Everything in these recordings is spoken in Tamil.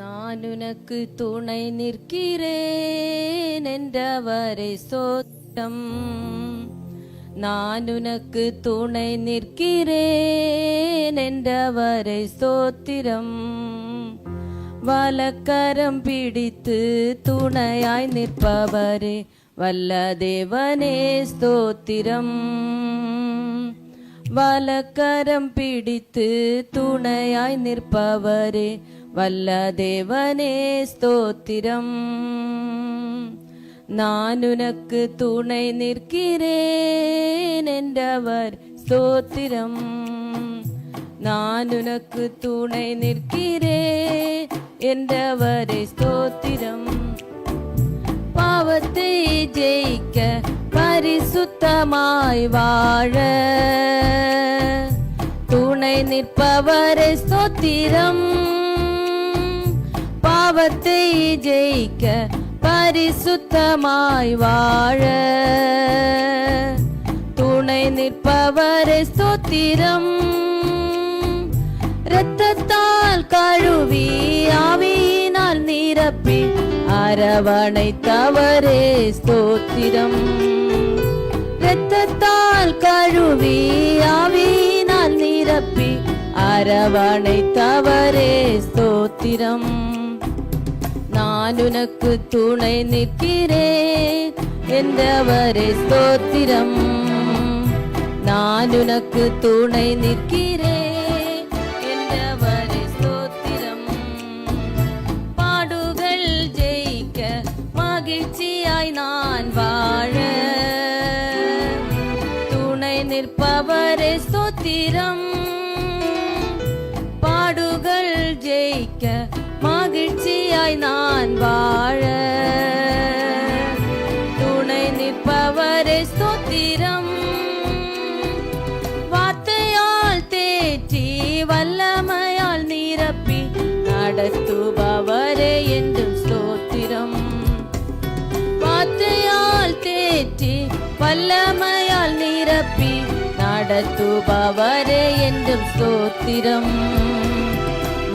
நான் உனக்கு துணை நிற்கிறேன் என்றவரை ஸ்தோத்திரம். நான் உனக்கு துணை நிற்கிறேன் என்றவரை ஸ்தோத்திரம். வலக்கரம் பிடித்து துணையாய் நிற்பவரே வல்ல தேவனே ஸ்தோத்திரம். வலக்கரம் பிடித்து துணையாய் நிற்பவரே வல்ல தேவனே ஸ்தோத்திரம். நான் உனக்கு துணை நிற்கிறேன் என்றவர் ஸ்தோத்திரம். நான் உனக்கு துணை நிற்கிறேன் என்றவரை ஸ்தோத்திரம். பாவத்தை ஜெயிக்க பரிசுத்தமாய் வாழ துணை நிற்பவரை ஸ்தோத்திரம். பாவத்தை ஜெயிக்க பரிசுத்தமாய் வாழ துணை நிற்பவரை ஸ்தோத்திரம். இரத்தத்தால் கழுவி ஆவியினால் நிரப்பி அரவணைத்தவரே ஸ்தோத்திரம். இரத்தத்தால் கழுவி ஆவியினால் நிரப்பி அரவணைத்தவரே ஸ்தோத்திரம். நான் உனக்கு துணை நிற்கிறேன் என்றவரே ஸ்தோத்திரம். நான் உனக்கு துணை நிற்கிறேன் என்றவரே ஸ்தோத்திரம். பாடுகள் ஜெயிக்க மகிழ்ச்சியாய் நான் வாழ துணை நிற்பவரே ஸ்தோத்திரம். பாடுகள் ஜெயிக்க மகிழ்ச்சியாய் நான் வாழ துணை நிற்பவரே ஸ்தோத்திரம். வார்த்தையால் தேற்றி வல்லமையால் நிரப்பி நடத்துபவரே என்றும் ஸ்தோத்திரம். வார்த்தையால் தேற்றி வல்லமையால் நிரப்பி நடத்துபவரே என்றும் ஸ்தோத்திரம்.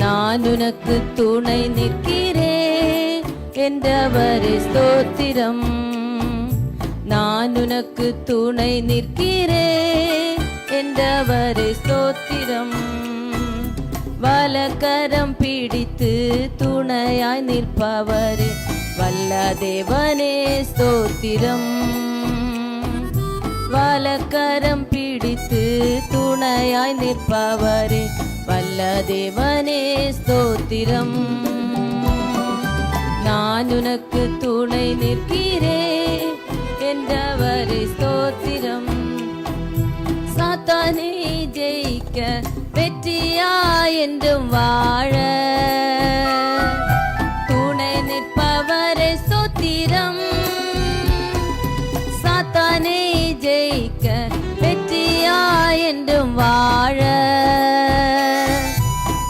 நான் உனக்கு துணை நிற்கிறேன் என்றவரே ஸ்தோத்திரம். நான் உனக்கு துணை நிற்கிறேன் என்றவரே ஸ்தோத்திரம். வலக்கரம் பிடித்து துணையாய் நிற்பவரே வல்ல தேவனே ஸ்தோத்திரம். வலக்கரம் பிடித்து துணையாய் நிற்பவரே வல்ல தேவனே ஸ்தோத்திரம். நான் உனக்கு துணை நிற்கிறேன் என்றவரே ஸ்தோத்திரம். சாத்தானை ஜெயிக்க வெற்றியாய் என்றும் வாழ துணை நிற்பவரே ஸ்தோத்திரம். சாத்தானை ஜெயிக்க வெற்றியாய் என்றும் வாழ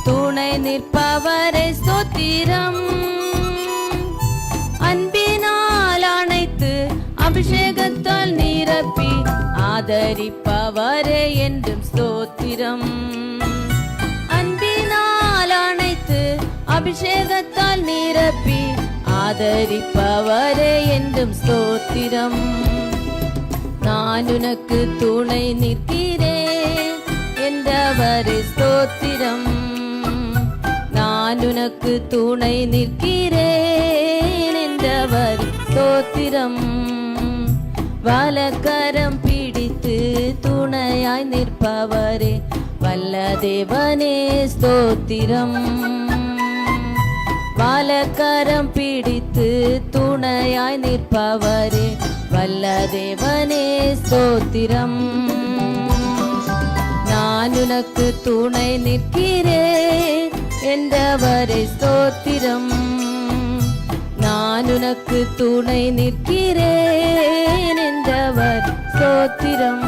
துணை நிற்பவரை ஸ்தோத்திரம். அன்பினால் அணைத்து அபிஷேகத்தால் நிரப்பி ஆதரிப்பவரே என்றும் ஸ்தோத்திரம். அன்பினால் அணைத்து அபிஷேகத்தால் நிரப்பி ஆதரிப்பவரே என்றும் ஸ்தோத்திரம். நான் உனக்கு துணை நிற்கிறேன் என்றவரே ஸ்தோத்திரம். நான் உனக்கு துணை நிற்கிறேன் என்றவர் ஸ்தோத்திரம். வலக்கரம் பிடித்து துணையாய் நிற்பவரே வல்ல தேவனே ஸ்தோத்திரம். வலக்கரம் பிடித்து துணையாய் நிற்பவரே வல்ல தேவனே ஸ்தோத்திரம். நான் உனக்கு துணை நிற்கிறேன் என்றவரை ஸ்தோத்திரம். நான் உனக்கு துணை நிற்கிறேன் என்றவர் ஸ்தோத்திரம்.